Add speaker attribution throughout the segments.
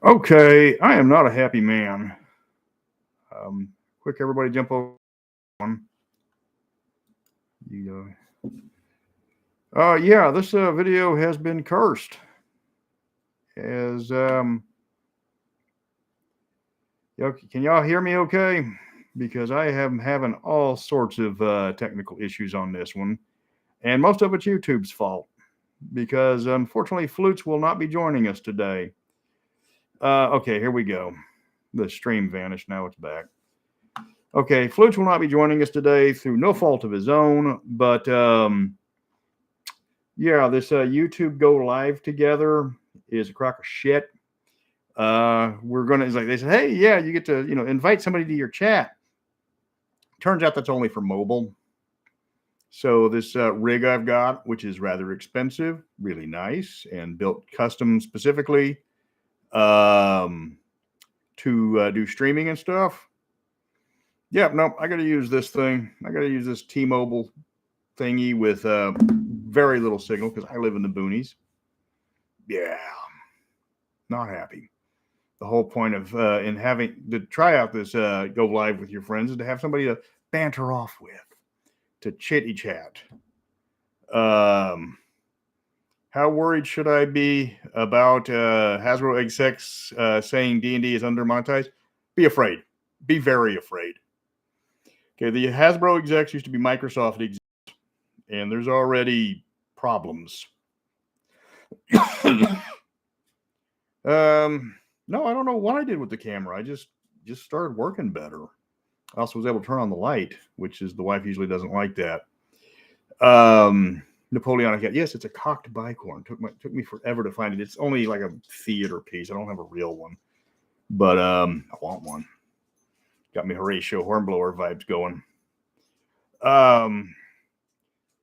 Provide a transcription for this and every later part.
Speaker 1: Okay, I am not a happy man. Quick, everybody jump over one. You, yeah, this video has been cursed. As can y'all hear me? Okay, because I am having all sorts of technical issues on this one, and most of it's YouTube's fault because unfortunately, Flutes will not be joining us today. Okay, here we go. The stream vanished. Now it's back. Okay, Flutes will not be joining us today through no fault of his own, but yeah, this YouTube go live together is a crock of shit. We're gonna. It's like they said, hey, yeah, you get to invite somebody to your chat. Turns out that's only for mobile. So this rig I've got, which is rather expensive, really nice, and built custom specifically to do streaming and stuff. Yeah, no, I got to use this thing. I got to use this T-Mobile thingy with very little signal because I live in the boonies. Yeah, not happy. The whole point of in having to try out this go live with your friends is to have somebody to banter off with, to chitty chat. How worried should I be about Hasbro execs saying D&D is undermonetized? Be afraid. Be very afraid. Okay, the Hasbro execs used to be Microsoft execs, and there's already problems. No, I don't know what I did with the camera. I just started working better. I also was able to turn on the light, which is the wife usually doesn't like that. Napoleonic hat. Yes, it's a cocked bicorn. Took me forever to find it. It's only like a theater piece. I don't have a real one, but I want one. Got me Horatio Hornblower vibes going.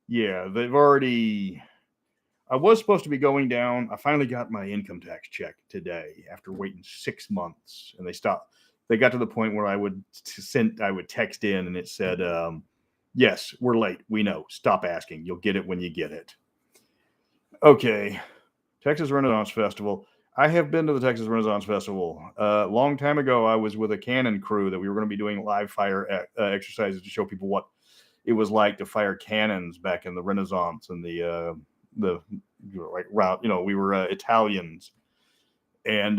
Speaker 1: Yeah, they've already. I was supposed to be going down. I finally got my income tax check today after waiting 6 months, and they stopped. They got to the point where I would text in, and it said, "Yes, we're late. We know. Stop asking. You'll get it when you get it." Okay, Texas Renaissance Festival. I have been to the Texas Renaissance Festival. A long time ago, I was with a cannon crew that we were going to be doing live fire exercises to show people what it was like to fire cannons back in the Renaissance and the like route. We were Italians, and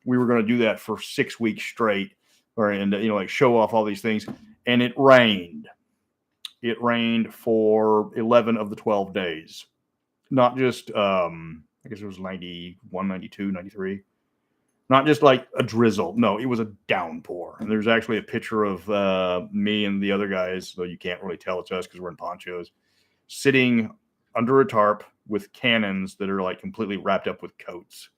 Speaker 1: we were going to do that for 6 weeks straight, and like show off all these things. And it rained. It rained for 11 of the 12 days. Not just I guess it was 91, 92, 93. Not just like a drizzle. No, it was a downpour. And there's actually a picture of me and the other guys, though you can't really tell it's us because we're in ponchos, sitting under a tarp with cannons that are like completely wrapped up with coats.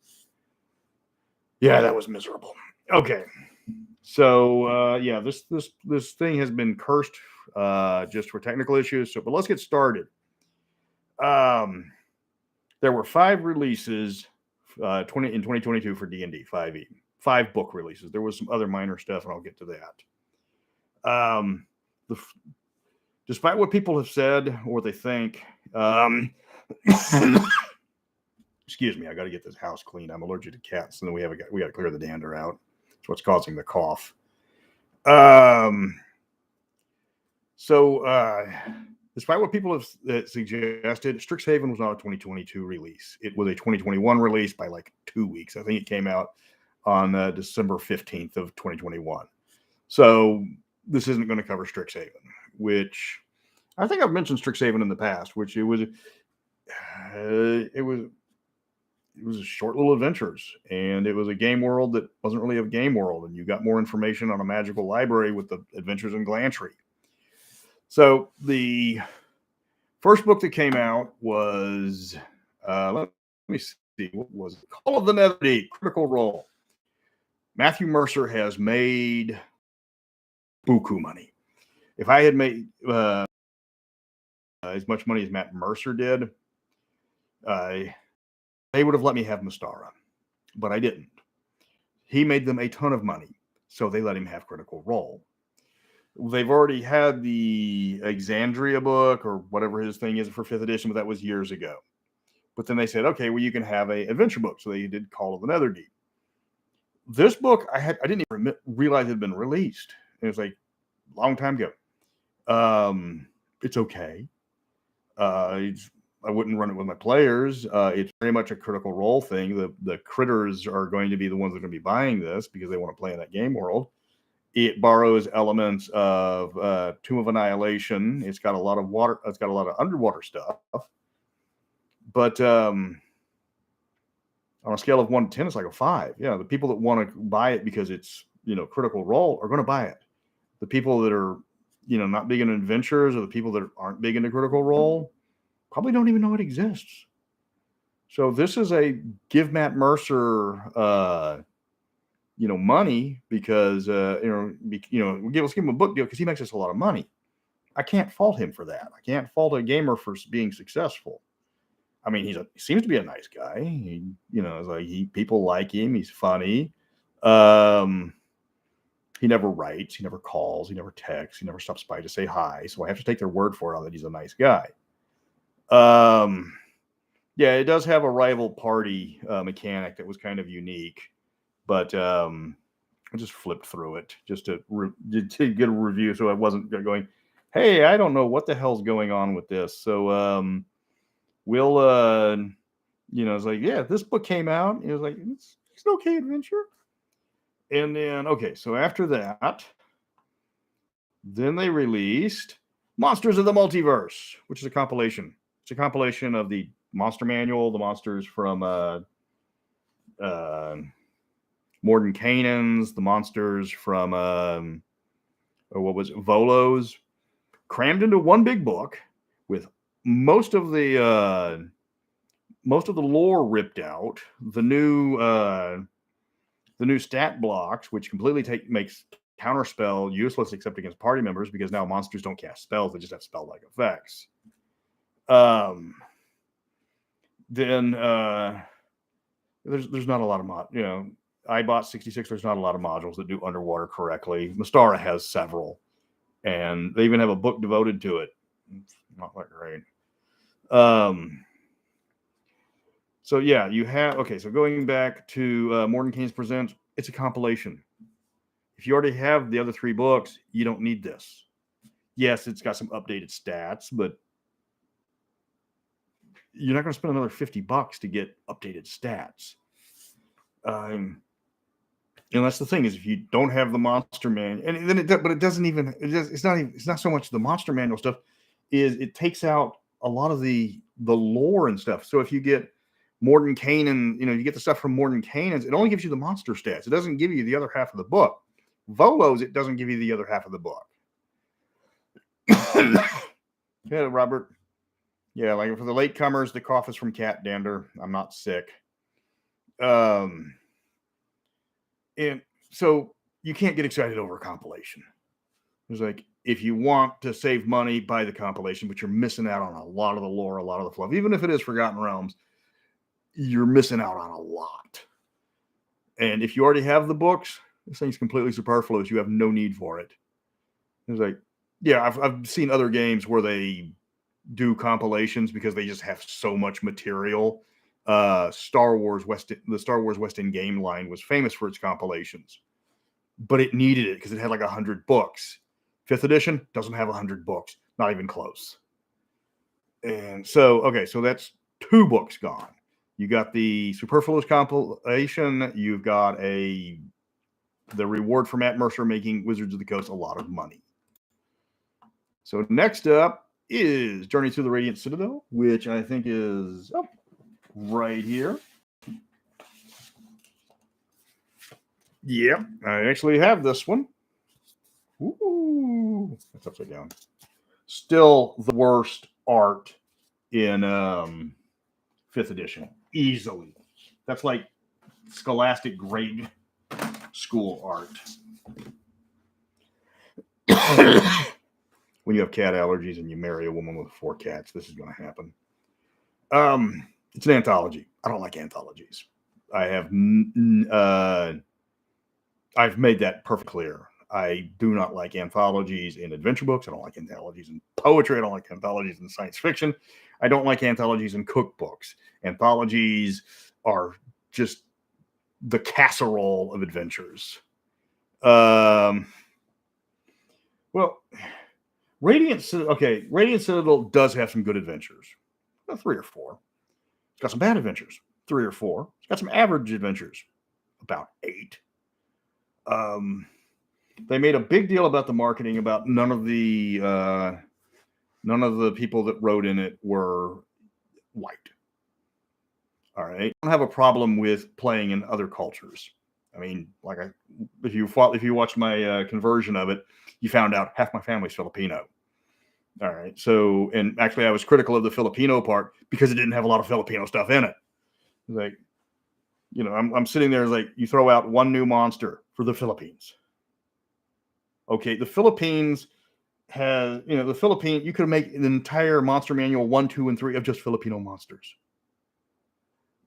Speaker 1: Yeah, that was miserable. Okay. So yeah, this thing has been cursed just for technical issues. So, but let's get started. There were 5 releases in 2022 for D&D 5e. 5 book releases. There was some other minor stuff, and I'll get to that. Despite what people have said or they think, excuse me, I got to get this house clean. I'm allergic to cats, and then we got to clear the dander out. That's what's causing the cough. Despite what people have suggested, Strixhaven was not a 2022 release. It was a 2021 release by like 2 weeks. I think it came out on December 15th of 2021. So this isn't going to cover Strixhaven, which I think I've mentioned Strixhaven in the past, which it was a short little adventures, and it was a game world that wasn't really a game world, and you got more information on a magical library with the Adventures in Glantry. So the first book that came out was, let me see, what was it? Call of the Netherdeep, Critical Role. Matthew Mercer has made buku money. If I had made as much money as Matt Mercer did, they would have let me have Mastara, but I didn't. He made them a ton of money, so they let him have Critical Role. They've already had the Exandria book or whatever his thing is for 5th edition, but that was years ago. But then they said, okay, well, you can have a adventure book. So they did Call of the Netherdeep. this book I didn't even realize it had been released. It was like a long time ago. It's okay. I wouldn't run it with my players. It's very much a Critical Role thing. The critters are going to be the ones that are going to be buying this because they want to play in that game world. It borrows elements of Tomb of Annihilation. It's got a lot of water. It's got a lot of underwater stuff. But on a scale of 1 to 10, it's like a 5. Yeah, the people that want to buy it because it's, Critical Role are going to buy it. The people that are, not big into adventures, or the people that aren't big into Critical Role probably don't even know it exists. So this is a give Matt Mercer, money because, let's give him a book deal because he makes us a lot of money. I can't fault him for that. I can't fault a gamer for being successful. I mean, he seems to be a nice guy. People like him. He's funny. He never writes. He never calls. He never texts. He never stops by to say hi. So I have to take their word for it that he's a nice guy. Yeah, it does have a rival party mechanic that was kind of unique, but I just flipped through it just to get a review, so I wasn't going, hey, I don't know what the hell's going on with this. So we'll it's like, yeah, this book came out. It was like, it's an okay adventure. And then, okay, so after that, then they released Monsters of the Multiverse, which is a compilation. It's a compilation of the Monster Manual, the monsters from Mordenkainen's, the monsters from Volo's, crammed into one big book with most of the lore ripped out, the new stat blocks, which completely makes Counterspell useless except against party members because now monsters don't cast spells; they just have spell-like effects. Then there's not a lot of I bought 66. There's not a lot of modules that do underwater correctly. Mastara has several, and they even have a book devoted to it. It's not that great. So yeah, you have So going back to Mordenkainen's Presents, it's a compilation. If you already have the other 3 books, you don't need this. Yes, it's got some updated stats, but you're not going to spend another $50 to get updated stats. And that's the thing, is if you don't have the monster manual, and then it's not so much the monster manual stuff, is it takes out a lot of the lore and stuff. So if you get Mordenkainen, you get the stuff from Mordenkainen's, it only gives you the monster stats. It doesn't give you the other half of the book. Volo's, it doesn't give you the other half of the book. Yeah, Robert. Yeah, like for the latecomers, the cough is from cat dander. I'm not sick. And so you can't get excited over a compilation. It's like, if you want to save money, buy the compilation, but you're missing out on a lot of the lore, a lot of the fluff. Even if it is Forgotten Realms, you're missing out on a lot. And if you already have the books, this thing's completely superfluous. You have no need for it. It's like, yeah, I've seen other games where they do compilations because they just have so much material. The Star Wars West End game line was famous for its compilations, but it needed it because it had like 100 books. 5th edition doesn't have 100 books, not even close. And so that's 2 books gone. You got the superfluous compilation. You've got the reward for Matt Mercer making Wizards of the Coast a lot of money. So next up is Journey Through the Radiant Citadel, which I think is right here. Yeah, I actually have this one. Ooh, that's upside down. Still the worst art in 5th edition, easily. That's like Scholastic grade school art. When you have cat allergies and you marry a woman with 4 cats, this is going to happen. It's an anthology. I don't like anthologies. I've made that perfectly clear. I do not like anthologies in adventure books. I don't like anthologies in poetry. I don't like anthologies in science fiction. I don't like anthologies in cookbooks. Anthologies are just the casserole of adventures. Well, Radiant Citadel does have some good adventures. 3 or 4. It's got some bad adventures. 3 or 4. It's got some average adventures. About 8. They made a big deal about the marketing, about none of the people that wrote in it were white. All right. I don't have a problem with playing in other cultures. I mean, like if you watched my conversion of it, you found out half my family's Filipino. All right. So, and actually I was critical of the Filipino part because it didn't have a lot of Filipino stuff in it. Like, I'm sitting there like, you throw out one new monster for the Philippines. Okay. The Philippines has, you could make an entire monster manual 1, 2, and 3 of just Filipino monsters.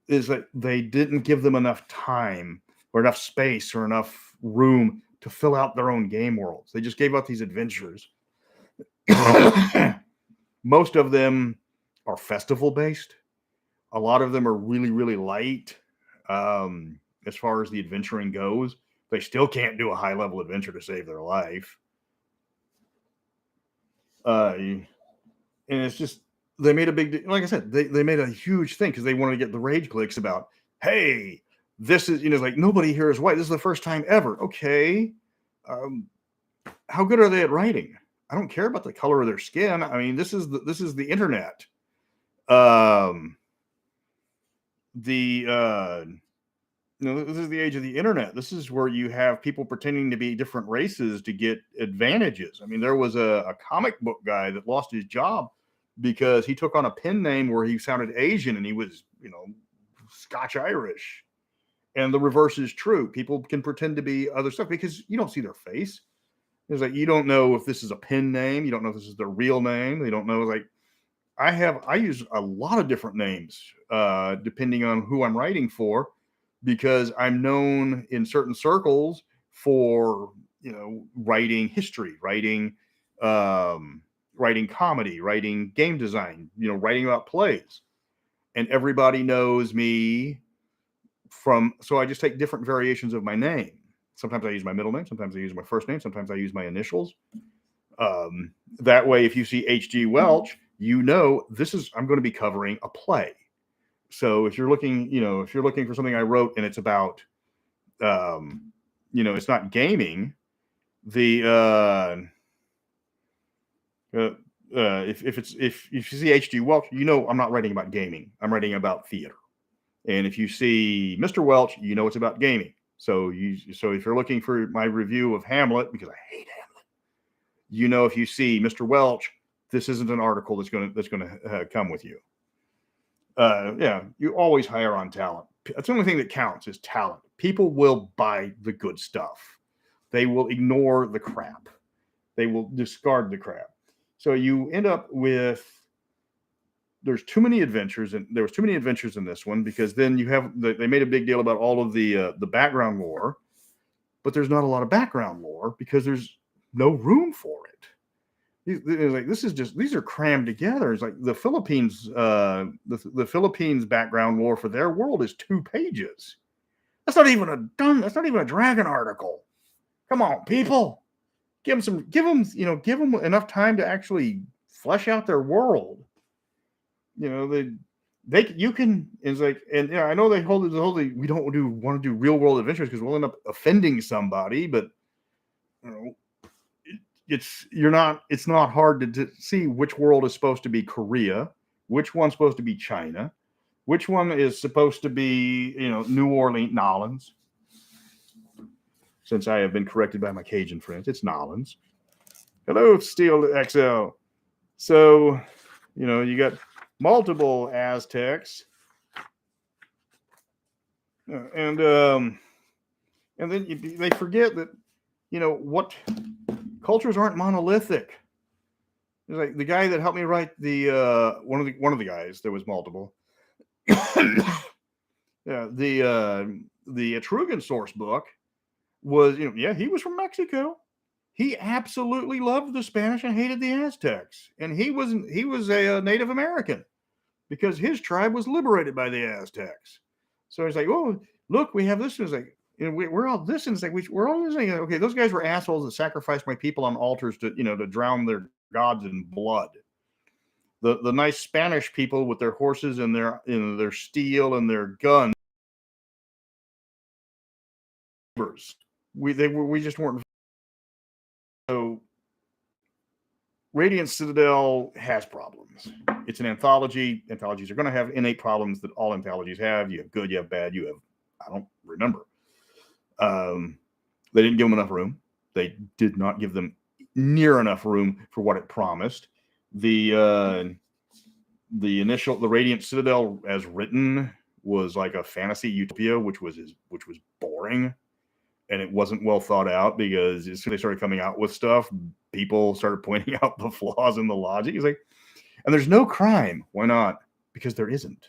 Speaker 1: Is that they didn't give them enough time or enough space or enough room to fill out their own game worlds. They just gave out these adventures. Most of them are festival based. A lot of them are really, really light. As far as the adventuring goes, they still can't do a high level adventure to save their life. And it's just, they made a big, like I said, they made a huge thing because they wanted to get the rage clicks about, hey, this is, like, nobody here is white. This is the first time ever. Okay. How good are they at writing? I don't care about the color of their skin. I mean, this is the internet. This is the age of the internet. This is where you have people pretending to be different races to get advantages. I mean, there was a comic book guy that lost his job because he took on a pen name where he sounded Asian and he was, Scotch Irish. And the reverse is true. People can pretend to be other stuff because you don't see their face. It's like, you don't know if this is a pen name. You don't know if this is their real name. They don't know. Like, I use a lot of different names depending on who I'm writing for, because I'm known in certain circles for, writing history, writing comedy, writing game design, writing about plays. And everybody knows me so I just take different variations of my name. Sometimes I use my middle name. Sometimes I use my first name. Sometimes I use my initials. That way, if you see H.G. Welch, I'm going to be covering a play. So if you're looking for something I wrote and it's about, it's not gaming, if you see H.G. Welch, I'm not writing about gaming. I'm writing about theater. And if you see Mr. Welch, it's about gaming. So if you're looking for my review of Hamlet, because I hate Hamlet, if you see Mr. Welch, this isn't an article that's going to come with you. You always hire on talent. That's the only thing that counts is talent. People will buy the good stuff. They will ignore the crap. They will discard the crap. So you end up with, there's too many adventures, and there was too many adventures in this one, because then they made a big deal about all of the background lore, but there's not a lot of background lore because there's no room for it. These are crammed together. It's like the Philippines, the Philippines background lore for their world is 2 pages. That's not even a Dragon article. Come on, people, give them enough time to actually flesh out their world. I know they hold we don't want to do real world adventures because we'll end up offending somebody, but it's not hard to see which world is supposed to be Korea, which one's supposed to be China, which one is supposed to be, New Orleans, Nolans. Since I have been corrected by my Cajun friends, it's Nolans. Hello, Steel XL. So, you got multiple Aztecs, and then they forget that, what cultures aren't monolithic. It's like the guy that helped me write the one of the guys. There was multiple. The Etrugan source book was, he was from Mexico. He absolutely loved the Spanish and hated the Aztecs, and he was a Native American because his tribe was liberated by the Aztecs. So it's like, oh, look, we have this. It's like, we're all this. And it's like, we're all listening. Okay, those guys were assholes that sacrificed my people on altars to, to drown their gods in blood. The nice Spanish people with their horses and their steel and their guns. We just weren't. So Radiant Citadel has problems. It's an anthology. Anthologies are going to have innate problems that all anthologies have. You have good, you have bad, you have, I don't remember. They didn't give them enough room. They did not give them near enough room for what it promised. The Radiant Citadel as written was like a fantasy utopia, which was boring, and it wasn't well thought out, because as soon as they started coming out with stuff, people started pointing out the flaws in the logic. It's like, and there's no crime. Why not? Because there isn't.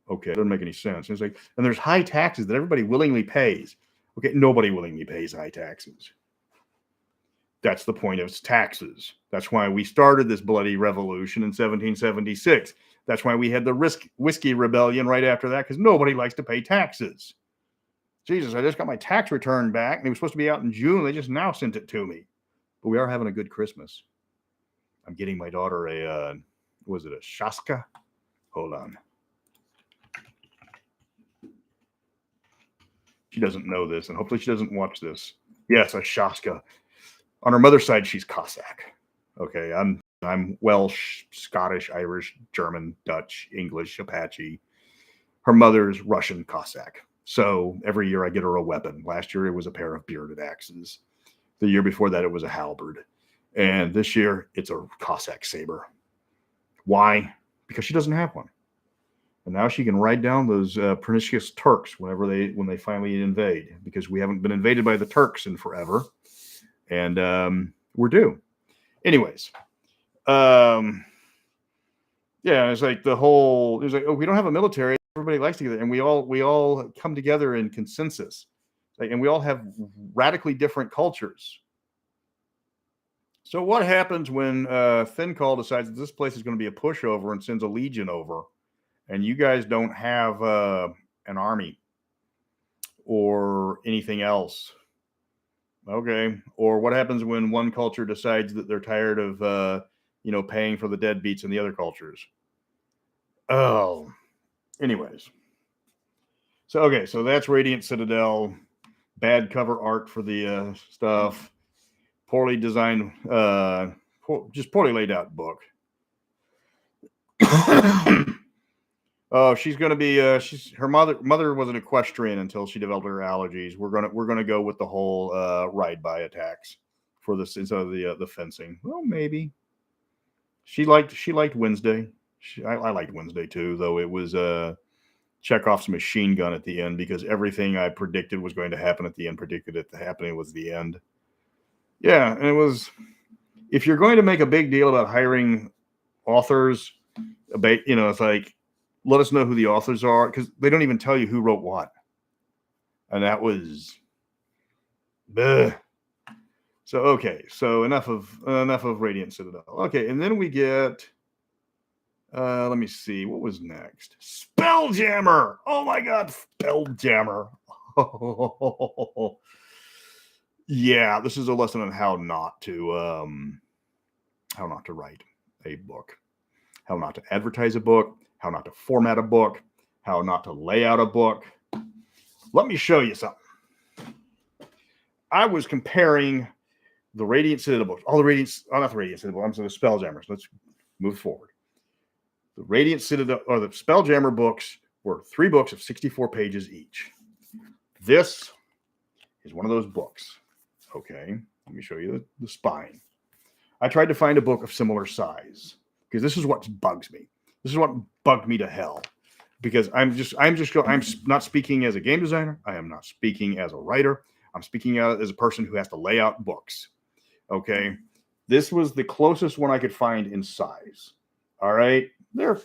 Speaker 1: Okay, it doesn't make any sense. It's like, and there's high taxes that everybody willingly pays. Okay, nobody willingly pays high taxes. That's the point of taxes. That's why we started this bloody revolution in 1776. That's why we had the whiskey rebellion right after that, because nobody likes to pay taxes. Jesus, I just got my tax return back, and it was supposed to be out in June. They just now sent it to me. But we are having a good Christmas. I'm getting my daughter a Shaska? Hold on. She doesn't know this, and hopefully she doesn't watch this. Yes, a Shaska. On her mother's side, she's Cossack. Okay, I'm Welsh, Scottish, Irish, German, Dutch, English, Apache. Her mother's Russian Cossack. So every year I get her a weapon. Last year it was a pair of bearded axes. The year before that it was a halberd. And this year it's a Cossack saber. Why? Because she doesn't have one. And now she can ride down those pernicious Turks when they finally invade, because we haven't been invaded by the Turks in forever. And we're due. Anyways, yeah, it's like oh, we don't have a military. Everybody likes together, and we all come together in consensus. Like, and we all have radically different cultures. So what happens when Thin-Call decides that this place is going to be a pushover and sends a legion over, and you guys don't have an army or anything else? Okay. Or what happens when one culture decides that they're tired of paying for the deadbeats in the other cultures? Oh, anyways. So, okay, so that's Radiant Citadel. Bad cover art for the stuff. Poorly designed, just poorly laid out book. Oh, she's going to be. Her mother was an equestrian until she developed her allergies. We're gonna go with the whole ride by attacks for this instead of the fencing. Well, maybe she liked Wednesday. I liked Wednesday too, though it was Chekhov's machine gun at the end, because everything I predicted was going to happen at the end predicted it to happen. It was the end. Yeah, and it was. If you're going to make a big deal about hiring authors, it's like, let us know who the authors are, because they don't even tell you who wrote what. And that was, bleh. So, okay. So enough of Radiant Citadel. Okay. And then we get, let me see, what was next? Spelljammer. Oh my God. Spelljammer. Yeah. This is a lesson on how not to write a book, how not to advertise a book, how not to format a book, how not to lay out a book. Let me show you something. I was comparing the Radiant Citadel books, not the Radiant Citadel, I'm sorry, the Spelljammers. Let's move forward. The Radiant Citadel, or the Spelljammer books, were 3 books of 64 pages each. This is one of those books. Okay, let me show you the spine. I tried to find a book of similar size, because this is what bugs me. This is what bugged me to hell, because I'm not speaking as a game designer. I am not speaking as a writer. I'm speaking as a person who has to lay out books. Okay. This was the closest one I could find in size. All right. They're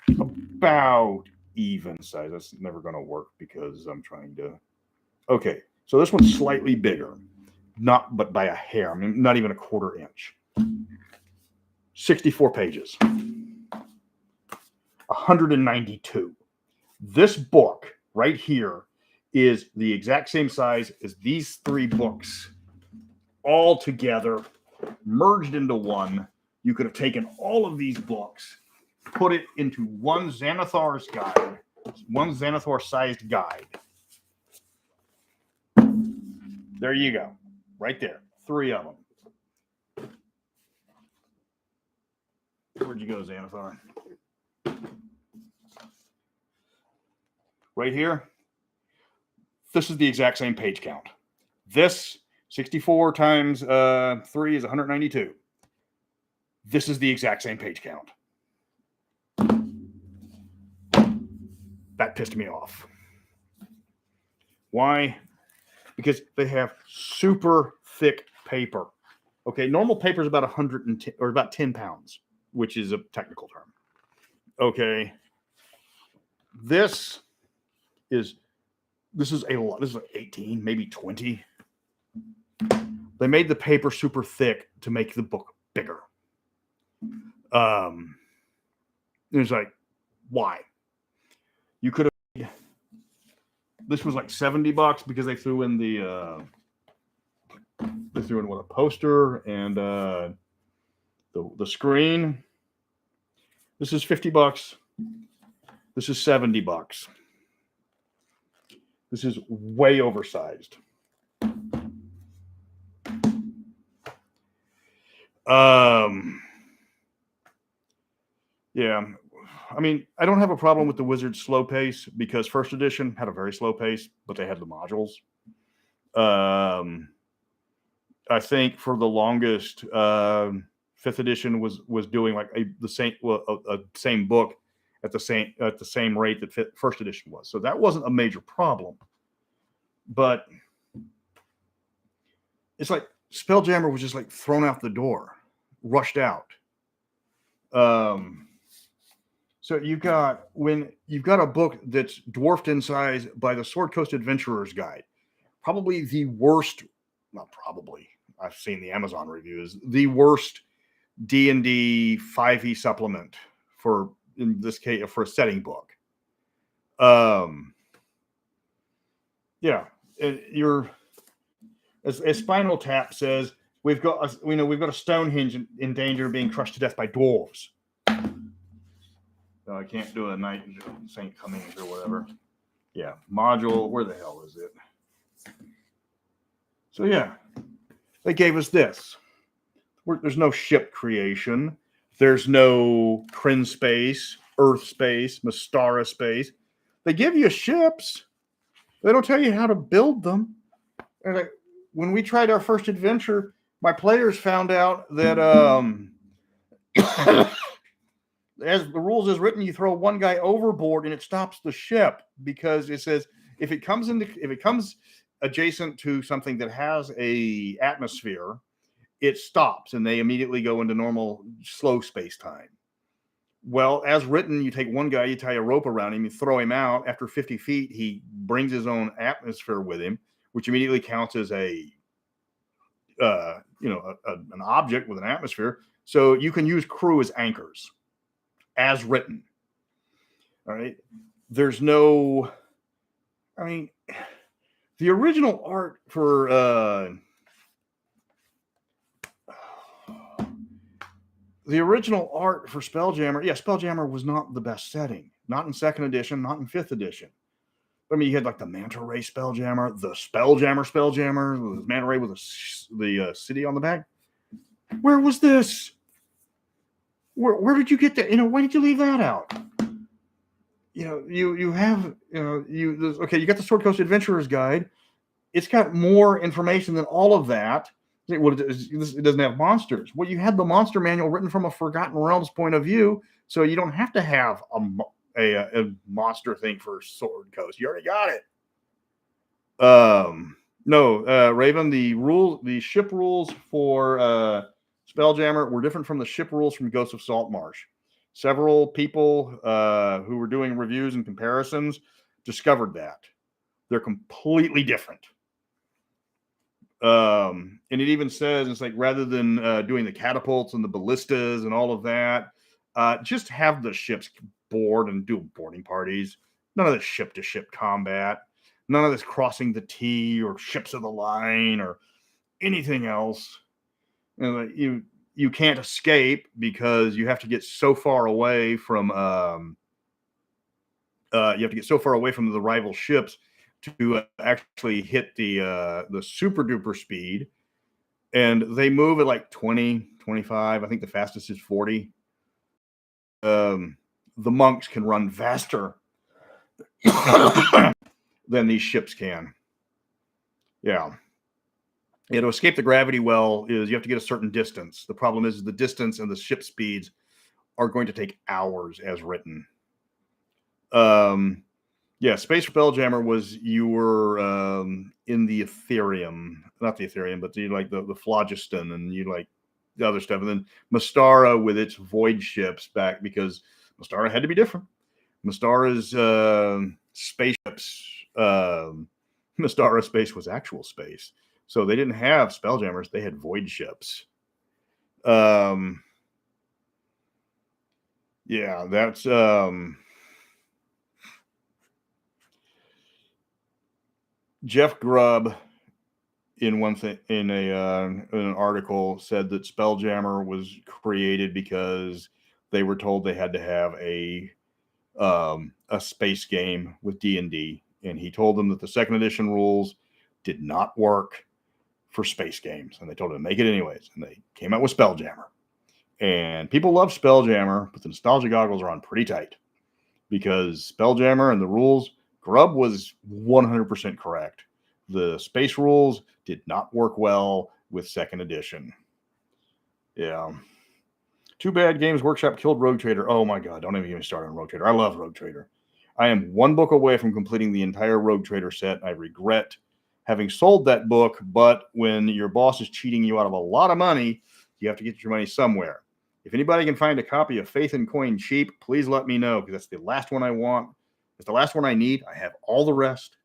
Speaker 1: about even size. That's never going to work because I'm trying to. Okay. So this one's slightly bigger, but by a hair. I mean, not even a 1/4 inch. 64 pages. 192. This book right here is the exact same size as these 3 books all together, merged into one. You could have taken all of these books, put it into one Xanathar's guide, one Xanathar-sized guide. There you go. Right there. 3 of them. Where'd you go, Xanathar? Right here. This is the exact same page count. This 64 times 3 is 192. This is the exact same page count. That pissed me off. Why? Because they have super thick paper. Okay, normal paper is about 110 or about 10 pounds, which is a technical term. Okay, this is a lot. This is like 18, maybe 20. They made the paper super thick to make the book bigger. It was like, why? You could have. This was like $70 because they threw in a poster and the screen. This is $50. This is $70. This is way oversized. Yeah. I mean, I don't have a problem with the Wizard's slow pace because first edition had a very slow pace, but they had the modules. I think for the longest, 5th edition was doing like the same book at the same rate that first edition was. So that wasn't a major problem. But it's like Spelljammer was just like thrown out the door, rushed out. So you've got a book that's dwarfed in size by the Sword Coast Adventurer's Guide, probably the worst. Not probably. I've seen the Amazon reviews. The worst D&D 5e supplement for, in this case, for a setting book. Yeah, as Spinal Tap says, we've got a Stonehenge in danger of being crushed to death by dwarves. No, I can't do a Knight Saint Cummings or whatever. Yeah, module. Where the hell is it? So yeah, they gave us this. There's no ship creation. There's no Kryn space, Earth space, Mastara space. They give you ships. They don't tell you how to build them. And when we tried our first adventure, my players found out that as the rules is written, you throw one guy overboard and it stops the ship because it says if it comes adjacent to something that has a atmosphere, it stops and they immediately go into normal slow space time. Well, as written, you take one guy, you tie a rope around him, you throw him out. After 50 feet, he brings his own atmosphere with him, which immediately counts as an object with an atmosphere. So you can use crew as anchors, as written. All right. There's no. I mean, the original art for Spelljammer, Spelljammer was not the best setting. Not in 2nd edition, not in 5th edition. I mean, you had like the Manta Ray Spelljammer, the Spelljammer, the Manta Ray with the city on the back. Where was this? Where did you get that? Why did you leave that out? You got the Sword Coast Adventurer's Guide. It's got more information than all of that. Well, it doesn't have monsters. Well, you had the monster manual written from a Forgotten Realms point of view, so you don't have to have a monster thing for Sword Coast. You already got it. Raven, the ship rules for Spelljammer were different from the ship rules from Ghosts of Saltmarsh. Several people who were doing reviews and comparisons discovered that. They're completely different. And it even says, it's like, rather than doing the catapults and the ballistas and all of that, just have the ships board and do boarding parties. None of this ship-to-ship combat. None of this crossing the T or ships of the line or anything else. You can't escape because you have to get so far away from the rival ships to actually hit the super duper speed. And they move at like 20, 25. I think the fastest is 40. The monks can run faster than these ships can. Yeah. To escape the gravity well is you have to get a certain distance. The problem is the distance and the ship speeds are going to take hours as written. Space Spelljammer was you were in the Ethereum, not the Ethereum, but the phlogiston and you like the other stuff. And then Mastara with its void ships back because Mastara had to be different. Mastara's spaceships, Mastara space was actual space. So they didn't have Spelljammers, they had void ships. That's Jeff Grubb in an article said that Spelljammer was created because they were told they had to have a space game with D&D, and he told them that the second edition rules did not work for space games, and they told him to make it anyways, and they came out with Spelljammer. And people love Spelljammer, but the nostalgia goggles are on pretty tight because Spelljammer and the rules, Grubb was 100% correct. The space rules did not work well with second edition. Yeah. Too bad Games Workshop killed Rogue Trader. Oh my God, don't even get me started on Rogue Trader. I love Rogue Trader. I am one book away from completing the entire Rogue Trader set. I regret having sold that book, but when your boss is cheating you out of a lot of money, you have to get your money somewhere. If anybody can find a copy of Faith and Coin cheap, please let me know, because that's the last one I want. It's the last one I need. I have all the rest.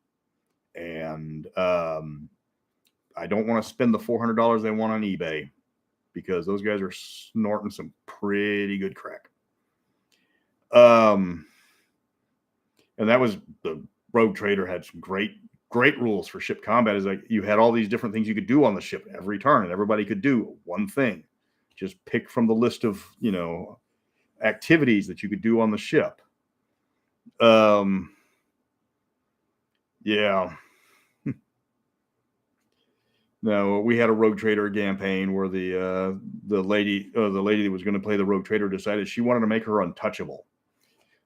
Speaker 1: And I don't want to spend the $400 they want on eBay, because those guys are snorting some pretty good crack. And that was the Rogue Trader had some great rules for ship combat. Is like you had all these different things you could do on the ship every turn, and everybody could do one thing. Just pick from the list of activities that you could do on the ship. No, we had a Rogue Trader campaign where the lady that was going to play the Rogue Trader decided she wanted to make her untouchable.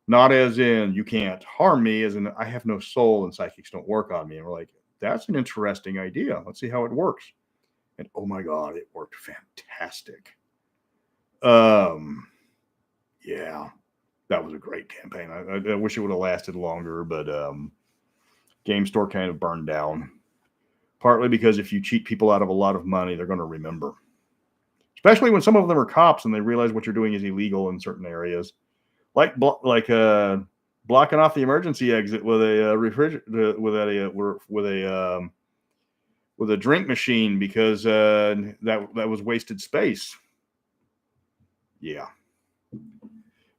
Speaker 1: Not as in you can't harm me, as in I have no soul and psychics don't work on me. And we're like, that's an interesting idea. Let's see how it works. And oh my God, it worked fantastic. That was a great campaign. I wish it would have lasted longer, but Game Store kind of burned down. Partly because if you cheat people out of a lot of money, they're going to remember. Especially when some of them are cops and they realize what you're doing is illegal in certain areas. Like blocking off the emergency exit with a with a drink machine because that was wasted space. Yeah.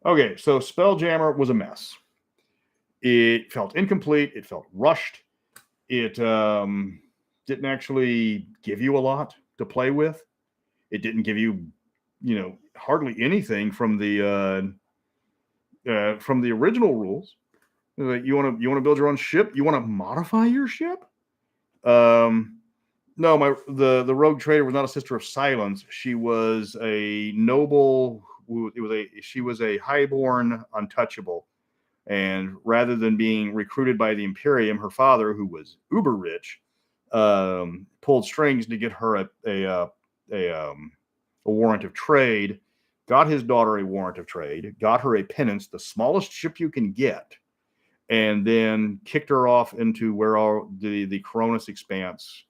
Speaker 1: Okay, so Spelljammer was a mess. It felt incomplete. It felt rushed. It didn't actually give you a lot to play with. It didn't give you, hardly anything from the original rules. You want to build your own ship? You want to modify your ship? No, the Rogue Trader was not a Sister of Silence. She was a noble. She was a highborn untouchable, and rather than being recruited by the Imperium, her father, who was uber rich, pulled strings to get her a warrant of trade. Got his daughter a warrant of trade, got her a penance, the smallest ship you can get, and then kicked her off into where all the Coronis Expanse,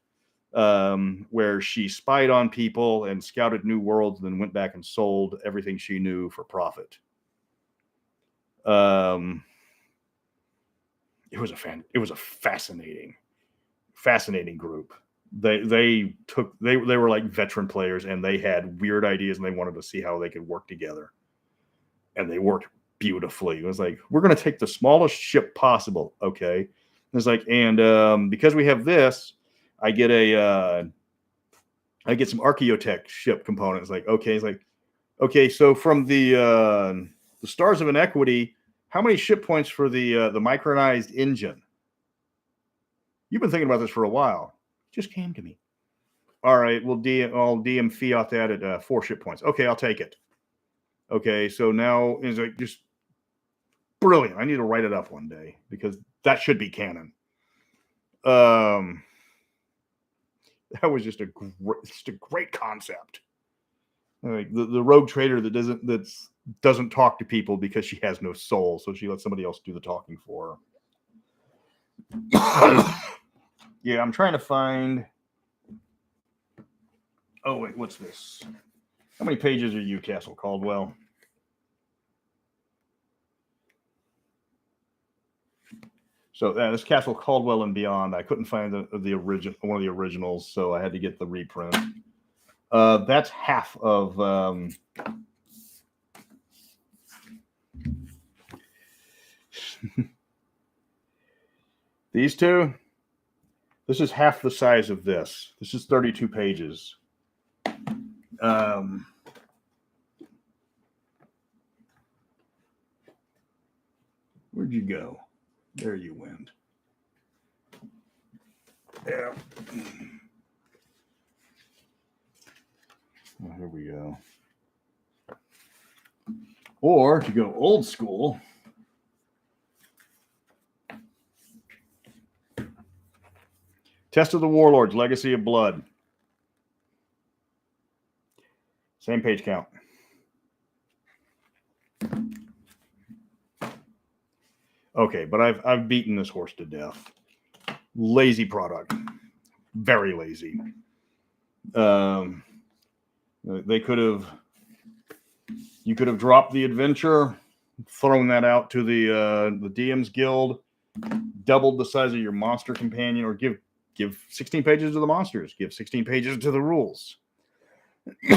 Speaker 1: where she spied on people and scouted new worlds, and then went back and sold everything she knew for profit. It was a fascinating group. They were like veteran players, and they had weird ideas, and they wanted to see how they could work together, and they worked beautifully. It was like, we're going to take the smallest ship possible. Okay. It's like, and because we have this, I get some Archaeotech ship components. Like, okay, it's like, okay, so from the Stars of Inequity, how many ship points for the micronized engine? You've been thinking about this for a while. It just came to me. All right, I'll DM fiat that at 4 ship points. Okay, I'll take it. Okay, so now it's like just brilliant. I need to write it up one day because that should be canon. That was just a great concept. Like the rogue trader that doesn't talk to people because she has no soul, so she lets somebody else do the talking for her. Yeah, I'm trying to find. Oh wait, what's this? How many pages are you, Castle Caldwell? So this Castle Caldwell and Beyond. I couldn't find the original, one of the originals, so I had to get the reprint. That's half of. These two. This is half the size of this. This is 32 pages. Where'd you go? There you went. Yeah. Well, here we go. Or to go old school, Test of the Warlords, Legacy of Blood. Same page count. Okay, but I've beaten this horse to death. Lazy product. Very lazy. You could have dropped the adventure, thrown that out to the DM's Guild, doubled the size of your monster companion, or give 16 pages to the monsters, give 16 pages to the rules. They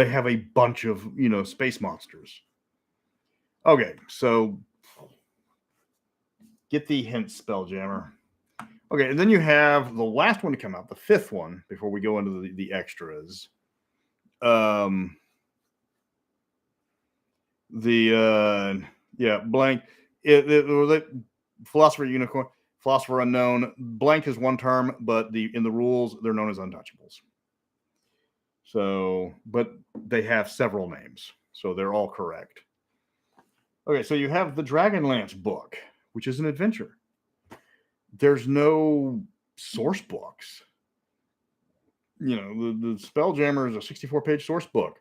Speaker 1: have a bunch of space monsters. Okay, so get the hint, Spelljammer. Okay, and then you have the last one to come out, the 5th one, before we go into the extras. Blank. Philosopher Unicorn, Philosopher Unknown. Blank is one term, but in the rules they're known as untouchables. So, but they have several names, so they're all correct. Okay, so you have the Dragonlance book, which is an adventure. There's no source books. The Spelljammer is a 64-page source book.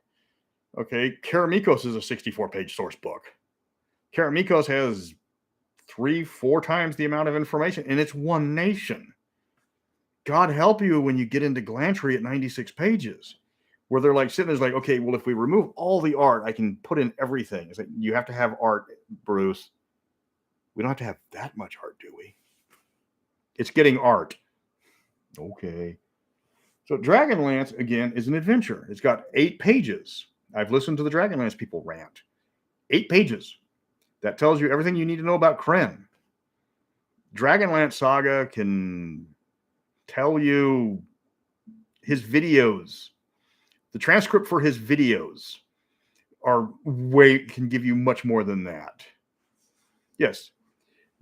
Speaker 1: Okay, Karamikos is a 64-page source book. Karamikos has 3-4 times the amount of information, and it's one nation. God help you when you get into Glantry at 96 pages, where they're like sitting there like, okay, well, if we remove all the art, I can put in everything. It's like, you have to have art, Bruce. We don't have to have that much art, do we? It's getting art. Okay. So Dragonlance, again, is an adventure. It's got 8 pages. I've listened to the Dragonlance people rant. 8 pages. That tells you everything you need to know about Kren. Dragonlance Saga can tell you his videos. The transcript for his videos can give you much more than that. Yes.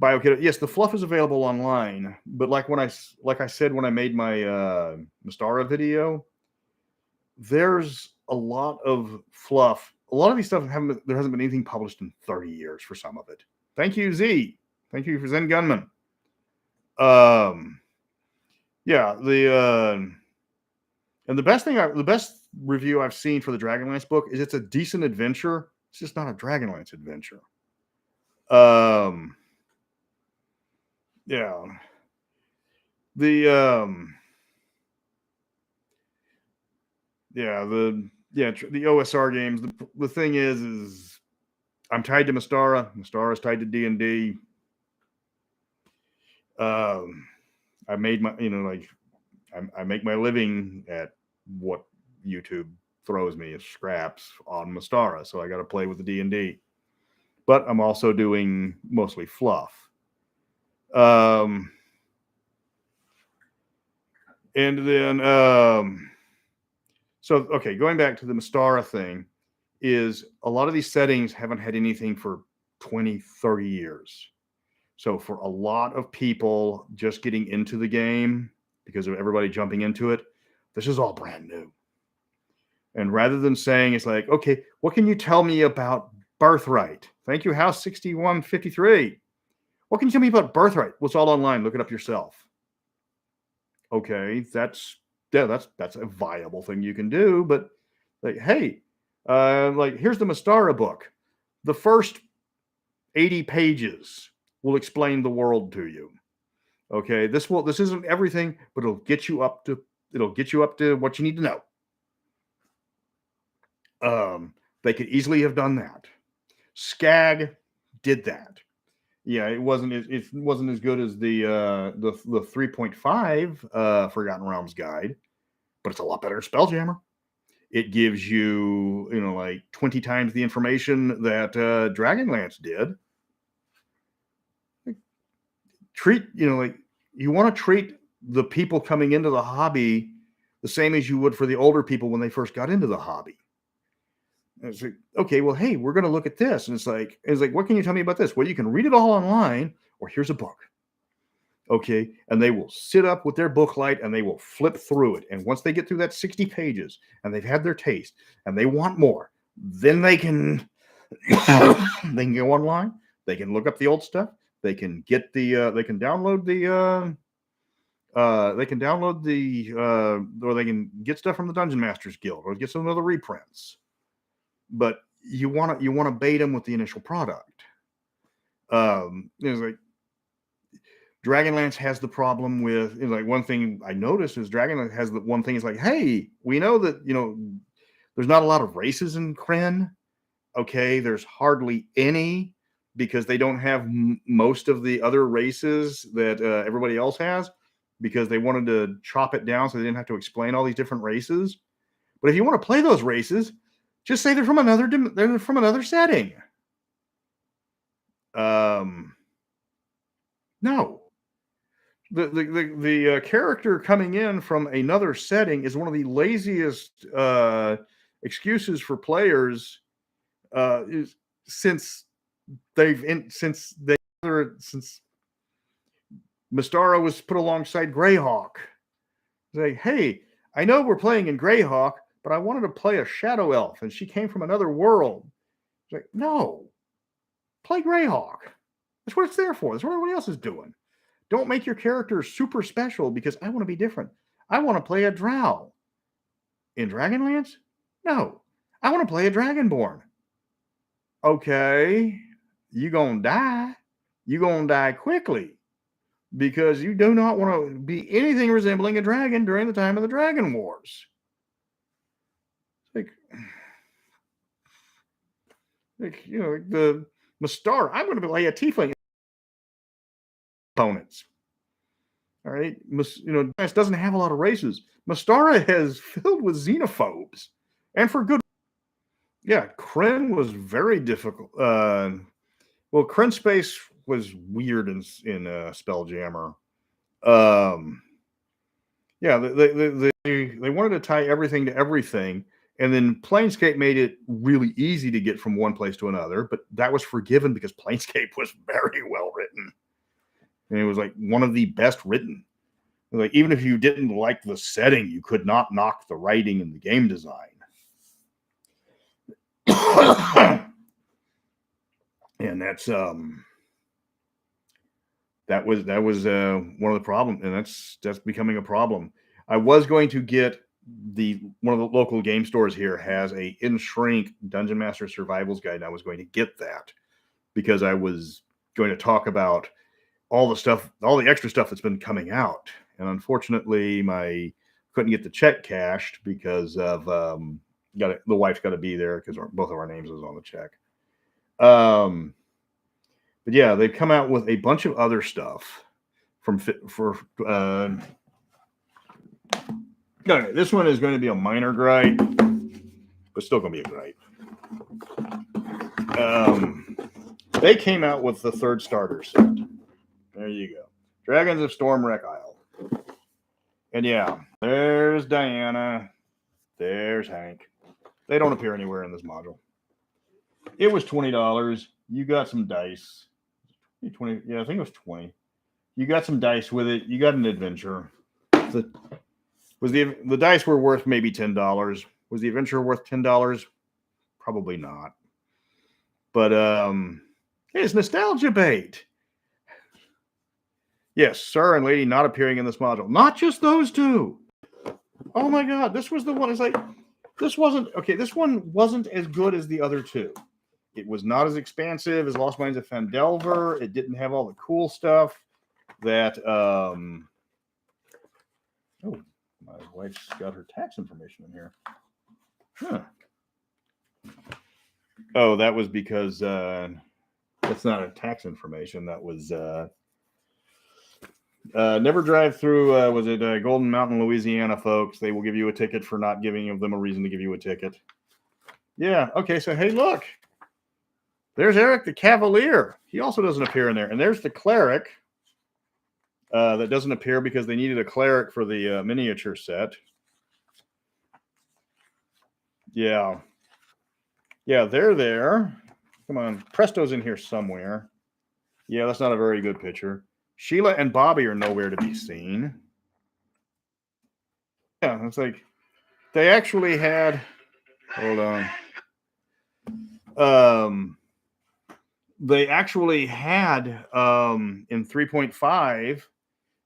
Speaker 1: BioKit. Yes, the fluff is available online, but like I said when I made my Mastara video, there's a lot of fluff. A lot of these stuff there hasn't been anything published in 30 years for some of it. Thank you, Z. Thank you for Zen Gunman. And the best review I've seen for the Dragonlance book is it's a decent adventure. It's just not a Dragonlance adventure. The OSR games. The thing is I'm tied to Mastara. Mastara is tied to D&D. I made my, I make my living at what YouTube throws me as scraps on Mastara, so I got to play with the D&D. But I'm also doing mostly fluff. And then, so, okay, going back to the Mastara thing, is a lot of these settings haven't had anything for 20, 30 years. So for a lot of people just getting into the game, because of everybody jumping into it, this is all brand new. And rather than saying, it's like, okay, what can you tell me about Birthright? Thank you, House 6153. What can you tell me about Birthright? Well, it's all online. Look it up yourself. Okay, that's a viable thing you can do. But like, hey, like here's the Mastara book. The first 80 pages will explain the world to you. Okay, this isn't everything, but it'll get you up to what you need to know. They could easily have done that. Skag did that. Yeah, it wasn't as good as the 3.5 Forgotten Realms guide, but it's a lot better than Spelljammer. It gives you, like 20 times the information that Dragonlance did. You want to treat the people coming into the hobby the same as you would for the older people when they first got into the hobby. And it's like, okay, well, hey, we're going to look at this. And it's like, what can you tell me about this? Well, you can read it all online, or here's a book. Okay. And they will sit up with their book light and they will flip through it. And once they get through that 60 pages and they've had their taste and they want more, then they can go online. They can look up the old stuff. They can get or they can get stuff from the Dungeon Masters Guild or get some other reprints. But you want to bait them with the initial product. It's like Dragonlance has the problem with, like, one thing I noticed is Dragonlance has the one thing is like, hey, we know that, there's not a lot of races in Krynn. Okay, there's hardly any because they don't have most of the other races that everybody else has, because they wanted to chop it down so they didn't have to explain all these different races. But if you want to play those races, just say they're from another setting. No. The character coming in from another setting is one of the laziest excuses for players since Mastara was put alongside Greyhawk. Say, hey, I know we're playing in Greyhawk, but I wanted to play a shadow elf, and she came from another world. It's like, no, play Greyhawk. That's what it's there for. That's what everybody else is doing. Don't make your character super special because I want to be different. I want to play a drow. In Dragonlance? No. I want to play a Dragonborn. Okay. You're going to die. You're going to die quickly because you do not want to be anything resembling a dragon during the time of the Dragon Wars. Like the Mastara. I'm going to play a tiefling opponents. All right, it doesn't have a lot of races. Mastara has filled with xenophobes, and for good. Yeah, Krynn was very difficult. Well, Krynn space was weird in Spelljammer. Yeah, they wanted to tie everything to everything, and then Planescape made it really easy to get from one place to another. But that was forgiven because Planescape was very well written. And it was like one of the best written. Like, even if you didn't like the setting, you could not knock the writing and the game design. And that's that was one of the problems, and that's becoming a problem. I was going to get one of the local game stores here has a in shrink Dungeon Master Survivals guide, and I was going to get that because I was going to talk about all the extra stuff that's been coming out. And unfortunately, couldn't get the check cashed because of the wife's got to be there because both of our names is on the check. But yeah, they've come out with a bunch of other stuff okay, this one is going to be a minor gripe. but still going to be a gripe. They came out with the third starter set. There you go. Dragons of Stormwreck Isle. And yeah, there's Diana. There's Hank. They don't appear anywhere in this module. It was $20. You got some dice. 20, yeah, I think it was 20. You got some dice with it. You got an adventure. The dice were worth maybe $10. Was the adventure worth $10? Probably not. But it's nostalgia bait. Yes, sir and lady not appearing in this module. Not just those two. Oh my God, this was the one. It's like, this wasn't, okay, this one wasn't as good as the other two. It was not as expansive as Lost Mines of Phandelver. It didn't have all the cool stuff that, oh, my wife's got her tax information in here. Huh. Oh, that was because that's not a tax information. That was never drive through. Was it Golden Mountain, Louisiana, folks? They will give you a ticket for not giving them a reason to give you a ticket. Yeah. Okay. So hey, look, there's Eric the Cavalier. He also doesn't appear in there, and there's the cleric that doesn't appear because they needed a cleric for the miniature set. Yeah. Yeah, they're there. Come on. Presto's in here somewhere. Yeah, that's not a very good picture. Sheila and Bobby are nowhere to be seen. Yeah, it's like they actually had. Hold on. They actually had in 3.5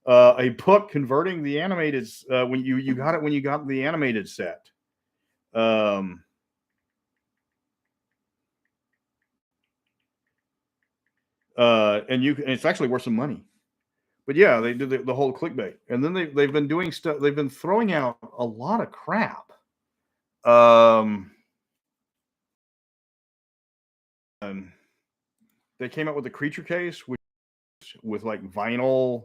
Speaker 1: a book converting the animated when you got it when you got the animated set. And it's actually worth some money. But yeah, they did the whole clickbait, and then they've been doing stuff. They've been throwing out a lot of crap. They came out with the creature case with like vinyl,